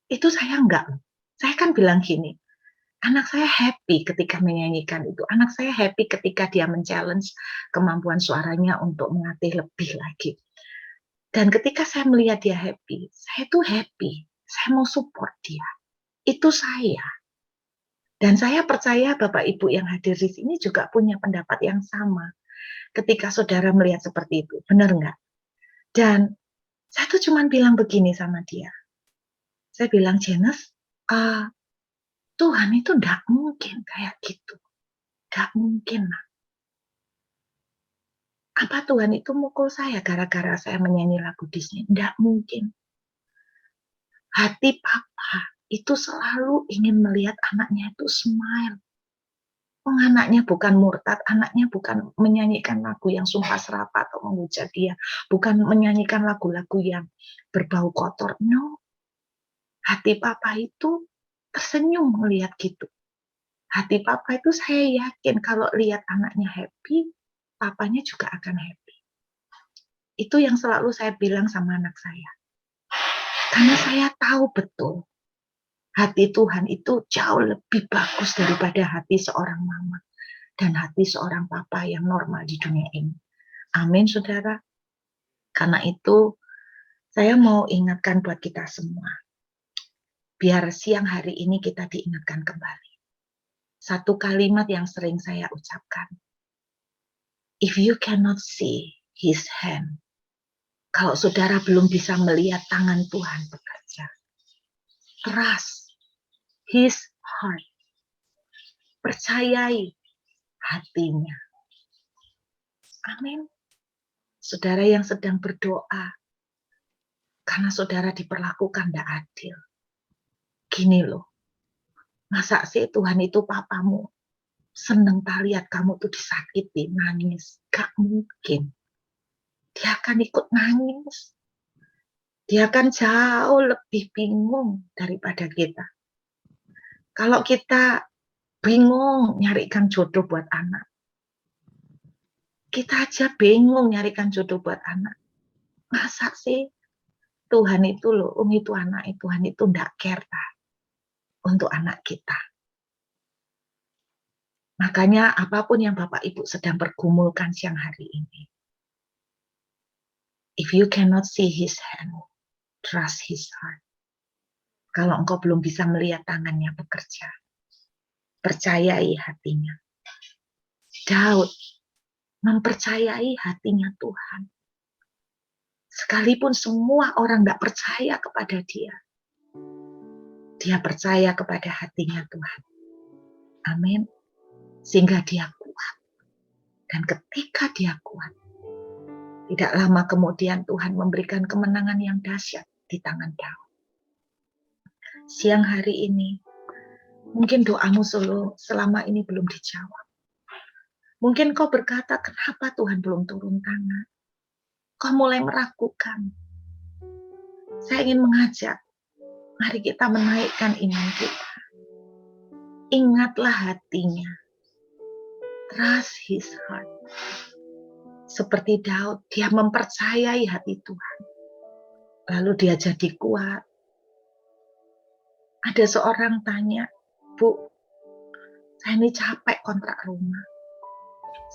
Itu saya enggak. Saya kan bilang gini, anak saya happy ketika menyanyikan itu. Anak saya happy ketika dia men-challenge kemampuan suaranya untuk melatih lebih lagi. Dan ketika saya melihat dia happy, saya tuh happy. Saya mau support dia. Itu saya. Dan saya percaya Bapak Ibu yang hadir di sini juga punya pendapat yang sama. Ketika saudara melihat seperti itu, benar nggak? Dan saya tuh cuma bilang begini sama dia. Saya bilang, Jenes, Tuhan itu nggak mungkin kayak gitu. Nggak mungkin. Apa Tuhan itu mukul saya gara-gara saya menyanyi lagu Disney? Nggak mungkin. Hati papa itu selalu ingin melihat anaknya itu smile. Anaknya bukan murtad, anaknya bukan menyanyikan lagu yang sumpah serapah atau memuja dia, bukan menyanyikan lagu-lagu yang berbau kotor. No, hati papa itu tersenyum melihat gitu. Hati papa itu saya yakin kalau lihat anaknya happy, papanya juga akan happy. Itu yang selalu saya bilang sama anak saya. Karena saya tahu betul, hati Tuhan itu jauh lebih bagus daripada hati seorang mama dan hati seorang papa yang normal di dunia ini. Amin, saudara. Karena itu, saya mau ingatkan buat kita semua. Biar siang hari ini kita diingatkan kembali. Satu kalimat yang sering saya ucapkan. If you cannot see his hand, kalau saudara belum bisa melihat tangan Tuhan bekerja, trust his heart. Percayai hatinya. Amin. Saudara yang sedang berdoa, karena saudara diperlakukan tidak adil. Gini loh, masa sih Tuhan itu papamu seneng lihat kamu tuh disakiti, nangis? Gak mungkin. Dia akan ikut nangis. Dia akan jauh lebih bingung daripada kita. Kalau kita bingung nyarikan jodoh buat anak, kita aja bingung nyarikan jodoh buat anak. Masa sih Tuhan itu loh, itu anak, Tuhan itu ndak care untuk anak kita. Makanya apapun yang Bapak Ibu sedang pergumulkan siang hari ini, if you cannot see his hand, trust his heart. Kalau engkau belum bisa melihat tangannya bekerja, percayai hatinya. Daud mempercayai hatinya Tuhan. Sekalipun semua orang tidak percaya kepada dia, dia percaya kepada hatinya Tuhan. Amin. Sehingga dia kuat. Dan ketika dia kuat, tidak lama kemudian Tuhan memberikan kemenangan yang dahsyat di tangan Daud. Siang hari ini, mungkin doamu selama ini belum dijawab. Mungkin kau berkata, kenapa Tuhan belum turun tangan? Kau mulai meragukan. Saya ingin mengajak, mari kita menaikkan iman kita. Ingatlah hatinya. Trust his heart. Seperti Daud, dia mempercayai hati Tuhan. Lalu dia jadi kuat. Ada seorang tanya, Bu, saya ini capek kontrak rumah.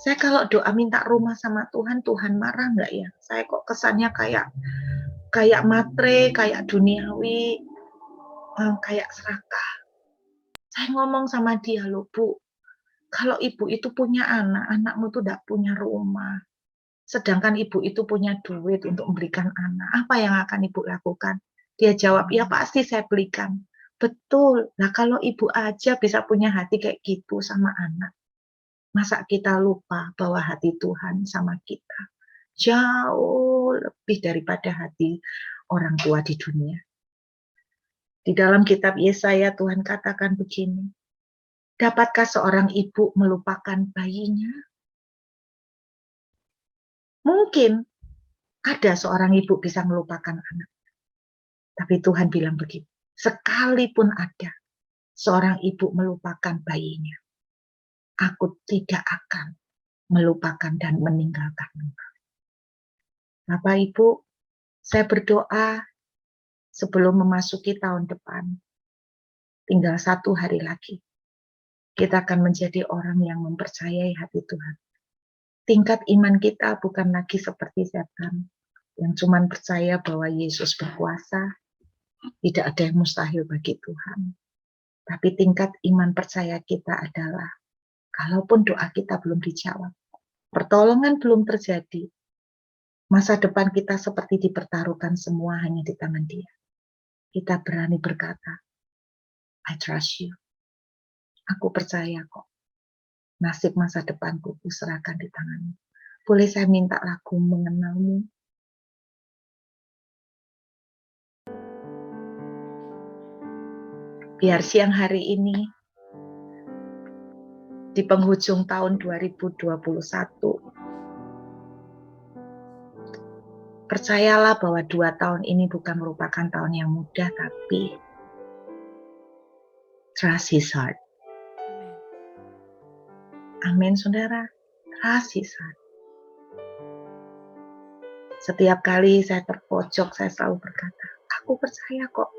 Saya kalau doa minta rumah sama Tuhan, Tuhan marah nggak ya? Saya kok kesannya kayak matre, kayak duniawi, kayak serakah. Saya ngomong sama dia, loh Bu, Kalau ibu itu punya anak, anakmu tuh tidak punya rumah. Sedangkan ibu itu punya duit untuk memberikan anak. Apa yang akan ibu lakukan? Dia jawab, ya pasti saya belikan. Betul. Nah kalau ibu aja bisa punya hati kayak gitu sama anak. Masa kita lupa bahwa hati Tuhan sama kita jauh lebih daripada hati orang tua di dunia. Di dalam kitab Yesaya Tuhan katakan begini, dapatkah seorang ibu melupakan bayinya? Mungkin ada seorang ibu bisa melupakan anak. Tapi Tuhan bilang begitu, sekalipun ada seorang ibu melupakan bayinya, aku tidak akan melupakan dan meninggalkan engkau. Bapak Ibu, saya berdoa sebelum memasuki tahun depan, tinggal 1 hari lagi, kita akan menjadi orang yang mempercayai hati Tuhan. Tingkat iman kita bukan lagi seperti setan, yang cuma percaya bahwa Yesus berkuasa, tidak ada yang mustahil bagi Tuhan. Tapi tingkat iman percaya kita adalah, kalaupun doa kita belum dijawab, pertolongan belum terjadi, masa depan kita seperti dipertaruhkan semua hanya di tangan Dia. Kita berani berkata, I trust you. Aku percaya kok. Nasib masa depanku kuserahkan di tanganmu. Boleh saya minta lagu mengenalmu? Biar siang hari ini, di penghujung tahun 2021, percayalah bahwa 2 tahun ini bukan merupakan tahun yang mudah, tapi trust His heart. Amin, saudara. Trust His heart. Setiap kali saya terpojok, saya selalu berkata, aku percaya kok,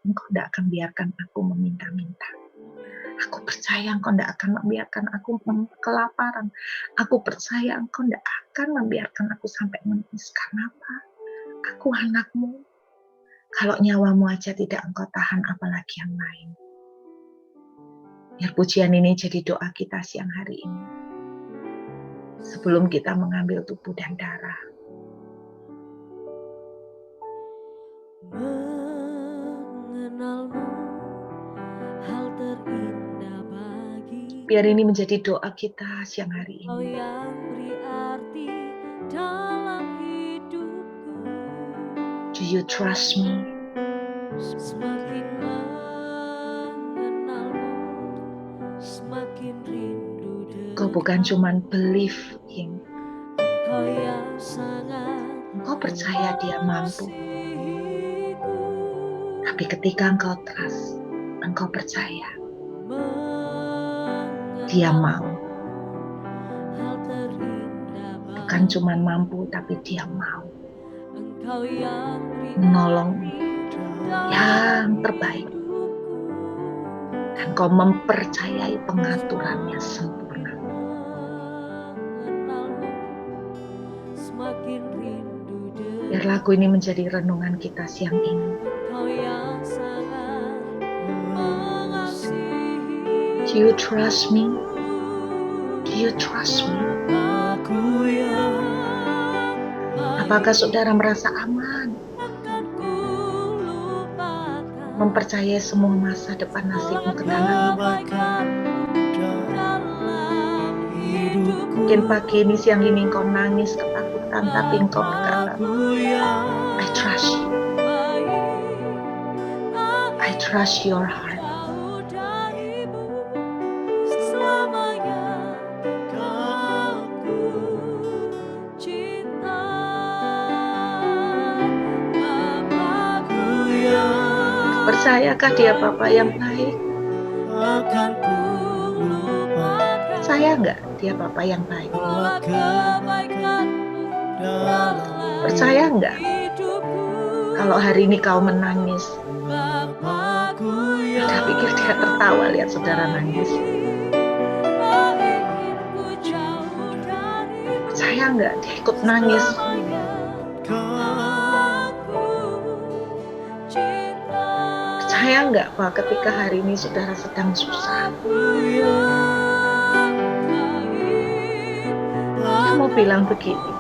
engkau tidak akan biarkan aku meminta-minta. Aku percaya engkau tidak akan membiarkan aku kelaparan. Aku percaya engkau tidak akan membiarkan aku sampai menangis. Karena apa? Aku anakmu. Kalau nyawamu aja tidak engkau tahan, apalagi yang lain. Biar pujian ini jadi doa kita siang hari ini. Sebelum kita mengambil tubuh dan darah. Mengenalmu hal terindah bagi. Biar ini menjadi doa kita siang hari Kau ini. yang beri arti dalam hidupku. Do you trust me? Semakin mengenalmu, semakin rindu Kau bukan cuma believe Him. Kau yang sangat Engkau percaya Dia mampu. mengasihiku. Tapi ketika engkau trust, engkau percaya, Dia mau. Hal terindah Bukan cuma mampu, tapi Dia mau Engkau yang menolongmu yang terbaik. Dan kau mempercayai pengaturannya sempurna. Biar lagu ini menjadi renungan kita siang ini. Do you trust me? Do you trust me? Apakah saudara merasa aman? Mempercayai semua masa depan nasibmu ke tanganmu. Mungkin pagi ini, siang ini engkau nangis ketakutan, tapi engkau berkata, I trust you. I trust your heart. Percayakah Dia Bapa yang baik? Percaya enggak Dia Bapa yang baik? Percaya enggak? Kalau hari ini kau menangis, Anda pikir Dia tertawa lihat saudara nangis? Percaya enggak Dia ikut nangis? Percaya enggak bahwa ketika hari ini saudara sedang susah, bilang begini,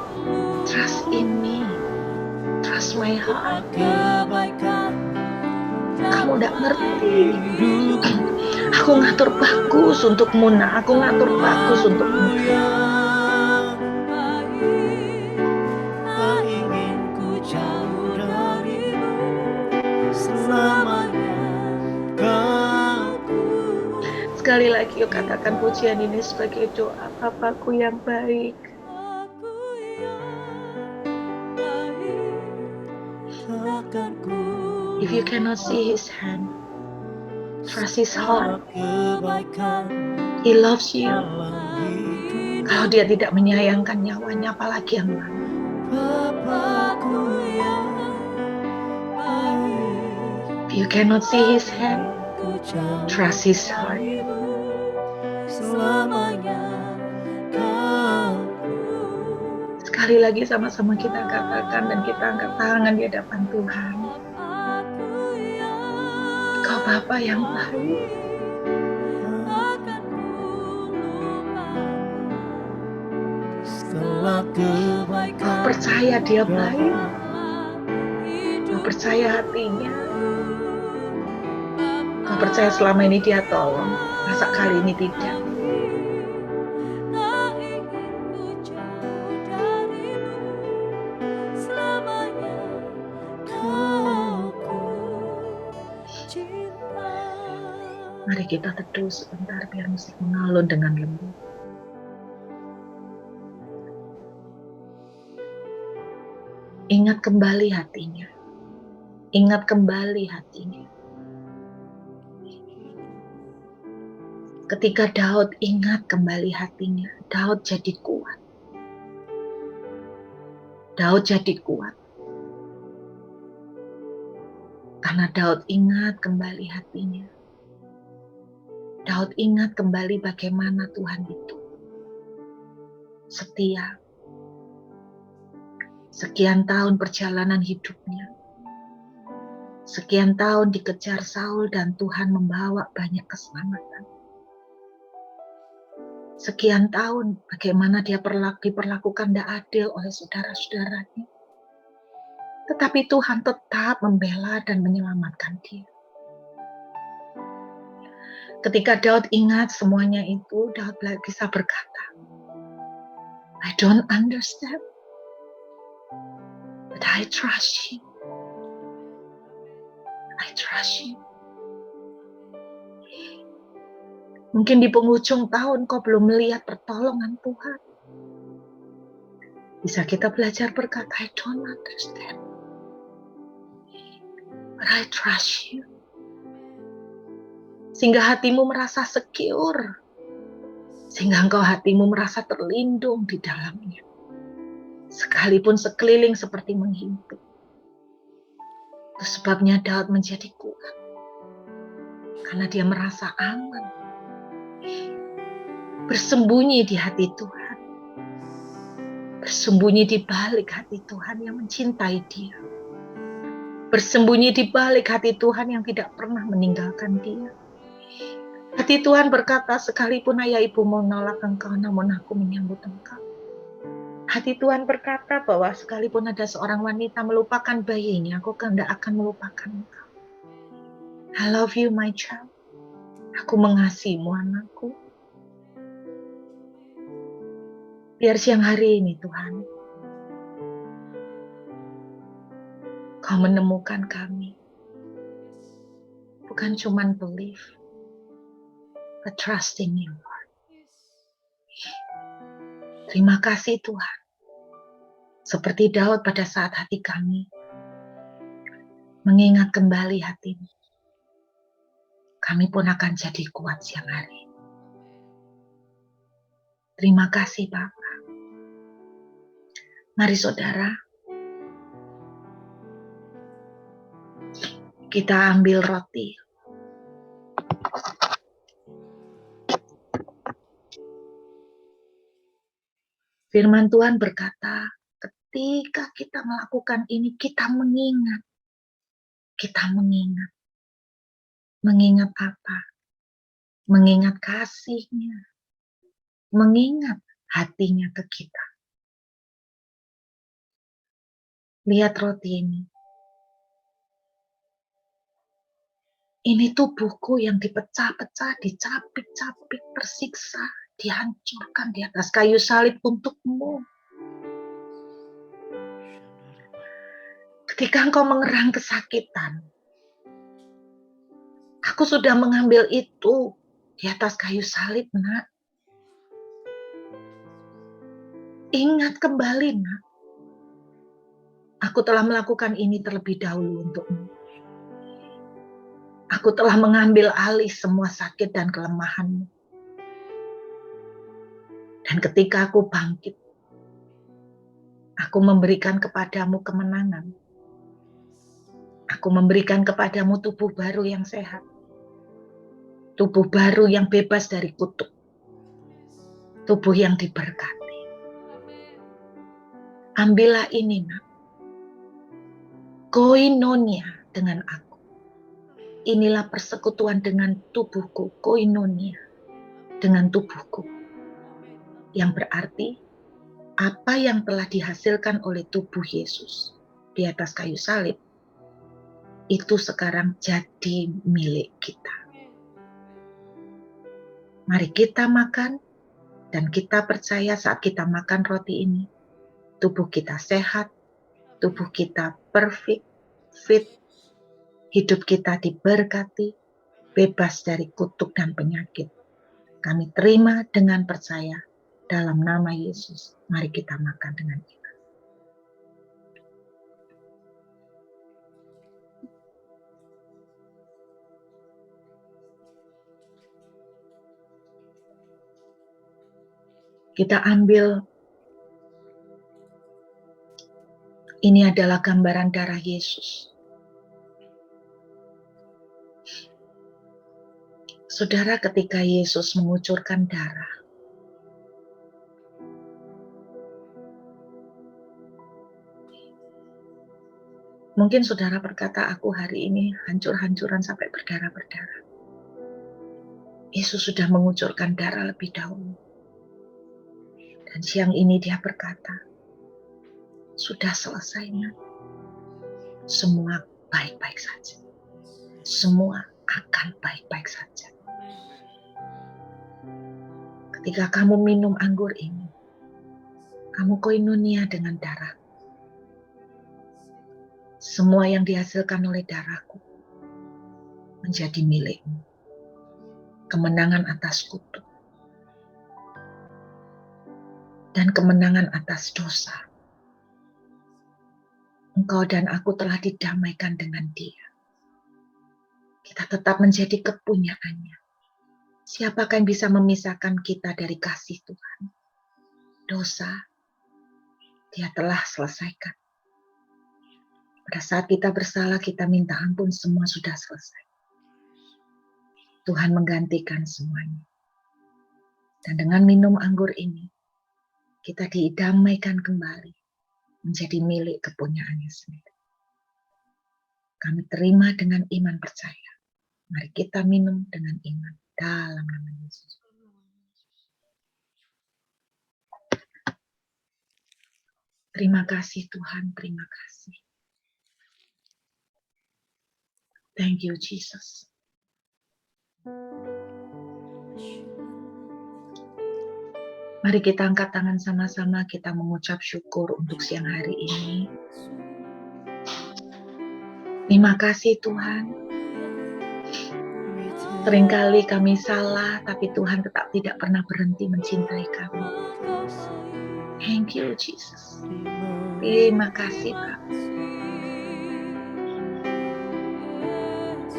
trust in me, trust my heart. Kamu gak ngerti. Aku ngatur bagus untukmu, nak. Aku ngatur bagus untukmu. Tak ingin ku jauh darimu selamanya. Sekali lagi yuk katakan pujian ini sebagai doa. Bapakku yang baik. If you cannot see his hand, trust his heart. He loves you. Kalau dia tidak menyayangkan nyawanya, apalagi yang lain. If you cannot see his hand, trust his heart. Sekali lagi sama-sama kita katakan dan kita angkat tangan di hadapan Tuhan. Kau Bapa yang baik. Kau percaya dia baik. Kau percaya hatinya. Kau percaya selama ini dia tolong. Masa kali ini tidak? Mari kita teduh sebentar biar musik mengalun dengan lembut. Ingat kembali hatinya. Ingat kembali hatinya. Ketika Daud ingat kembali hatinya, Daud jadi kuat. Daud jadi kuat. Karena Daud ingat kembali hatinya. Daud ingat kembali bagaimana Tuhan itu setia. Sekian tahun perjalanan hidupnya. Sekian tahun dikejar Saul dan Tuhan membawa banyak keselamatan. Sekian tahun bagaimana dia diperlakukan tidak adil oleh saudara-saudaranya. Tetapi Tuhan tetap membela dan menyelamatkan dia. Ketika Daud ingat semuanya itu, Daud bisa berkata, I don't understand, but I trust you. I trust you. Mungkin di penghujung tahun kau belum melihat pertolongan Tuhan. Bisa kita belajar berkata, I don't understand, but I trust you. Sehingga hatimu merasa secure. Sehingga hatimu merasa terlindung di dalamnya. Sekalipun sekeliling seperti menghimpit. Itu sebabnya Daud menjadi kuat. Karena dia merasa aman. Bersembunyi di hati Tuhan. Bersembunyi di balik hati Tuhan yang mencintai dia. Bersembunyi di balik hati Tuhan yang tidak pernah meninggalkan dia. Hati Tuhan berkata, sekalipun ayah ibu menolak engkau, namun aku menyambut engkau. Hati Tuhan berkata bahwa sekalipun ada seorang wanita melupakan bayinya, aku tidak akan melupakan engkau. I love you, my child. Aku mengasihimu, anakku. Biar siang hari ini, Tuhan, kau menemukan kami. Bukan cuma believe, but trusting you, Lord. Terima kasih Tuhan. Seperti Daud pada saat hati kami mengingat kembali hatimu. Kami pun akan jadi kuat siang hari. Terima kasih Bapa. Mari saudara, kita ambil roti. Firman Tuhan berkata, ketika kita melakukan ini, kita mengingat. Kita mengingat. Mengingat apa? Mengingat kasih-Nya. Mengingat hatinya ke kita. Lihat roti ini. Ini tubuhku yang dipecah-pecah, dicapik-capik, tersiksa, dihancurkan di atas kayu salib untukmu. Ketika engkau mengerang kesakitan, aku sudah mengambil itu di atas kayu salib, nak. Ingat kembali, nak. Aku telah melakukan ini terlebih dahulu untukmu. Aku telah mengambil alih semua sakit dan kelemahanmu. Dan ketika aku bangkit, aku memberikan kepadamu kemenangan. Aku memberikan kepadamu tubuh baru yang sehat. Tubuh baru yang bebas dari kutuk. Tubuh yang diberkati. Ambillah ini, nak. Koinonia dengan aku. Inilah persekutuan dengan tubuhku, koinonia dengan tubuhku. Yang berarti apa yang telah dihasilkan oleh tubuh Yesus di atas kayu salib itu sekarang jadi milik kita. Mari kita makan dan kita percaya saat kita makan roti ini, tubuh kita sehat, tubuh kita perfect, fit, hidup kita diberkati, bebas dari kutuk dan penyakit. Kami terima dengan percaya dalam nama Yesus. Mari kita makan dengan iman. Kita ambil, ini adalah gambaran darah Yesus. Saudara, ketika Yesus mengucurkan darah, mungkin saudara berkata, aku hari ini hancur-hancuran sampai berdarah-berdarah. Yesus sudah mengucurkan darah lebih dahulu. Dan siang ini dia berkata, sudah selesai, nak. Semua baik-baik saja. Semua akan baik-baik saja. Ketika kamu minum anggur ini, kamu koinonia dengan darah. Semua yang dihasilkan oleh darahku menjadi milikmu. Kemenangan atas kutuk. Dan kemenangan atas dosa. Engkau dan aku telah didamaikan dengan Dia. Kita tetap menjadi kepunyaannya. Siapakah yang bisa memisahkan kita dari kasih Tuhan? Dosa, Dia telah selesaikan. Pada saat kita bersalah, kita minta ampun, semua sudah selesai. Tuhan menggantikan semuanya. Dan dengan minum anggur ini, kita didamaikan kembali menjadi milik kepunyaannya sendiri. Kami terima dengan iman percaya. Mari kita minum dengan iman dalam nama Yesus. Terima kasih Tuhan, terima kasih. Thank you Jesus. Mari kita angkat tangan sama-sama, kita mengucap syukur untuk siang hari ini. Terima kasih Tuhan. Seringkali kami salah, tapi Tuhan tetap tidak pernah berhenti mencintai kami. Thank you Jesus. Terima kasih Pak.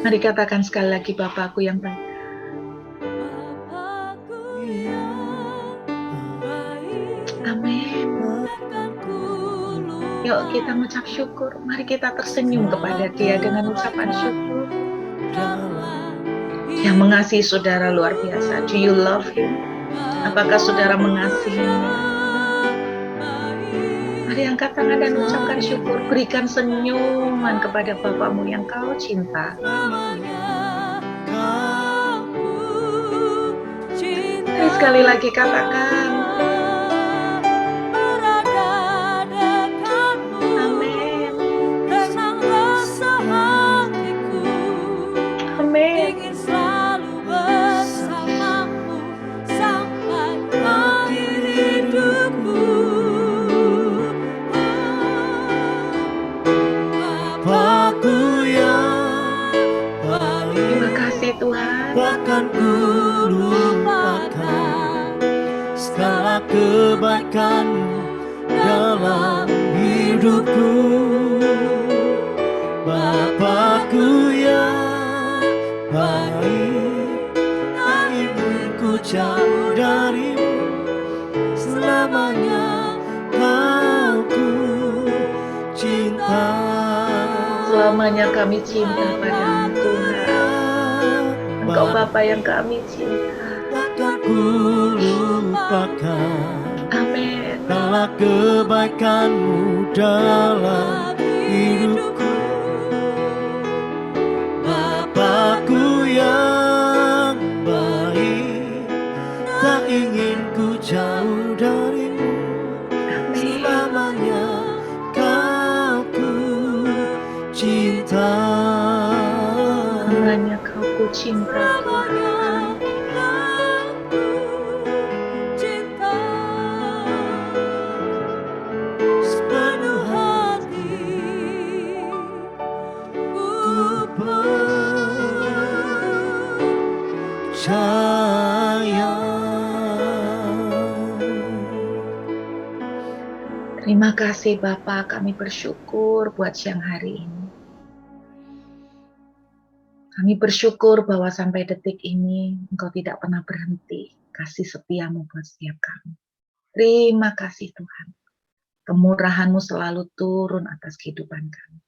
Mari katakan sekali lagi, Bapakku yang baik. Amin. Yuk kita mengucap syukur. Mari kita tersenyum kepada Dia dengan ucapan syukur. Yang mengasihi saudara luar biasa. Do you love Him? Apakah saudara mengasihinya? Mari angkat tangan dan ucapkan syukur. Berikan senyuman kepada Bapamu yang kau cinta. Mari sekali lagi katakan. Amin. kebaikan-Mu dalam hidupku. Bapakku yang baik, tak ingin ku jauh dari-Mu, selamanya Kau ku cinta. Selamanya kami cinta padamu Tuhan. Engkau Bapa yang kami cinta. Takkan ku lupakan Amin. segala kebaikan-Mu dalam hidupku. Bapakku yang baik, tak ingin ku jauh dari-Mu, selamanya Kau ku cinta. Selamanya Kau ku cinta Tuhan. Sepenuh hati ku percaya. Terima kasih Bapa, kami bersyukur buat siang hari ini. Kami bersyukur bahwa sampai detik ini Engkau tidak pernah berhenti kasih setia-Mu buat setiap kami. Terima kasih Tuhan. Kemurahan-Mu selalu turun atas kehidupan kami.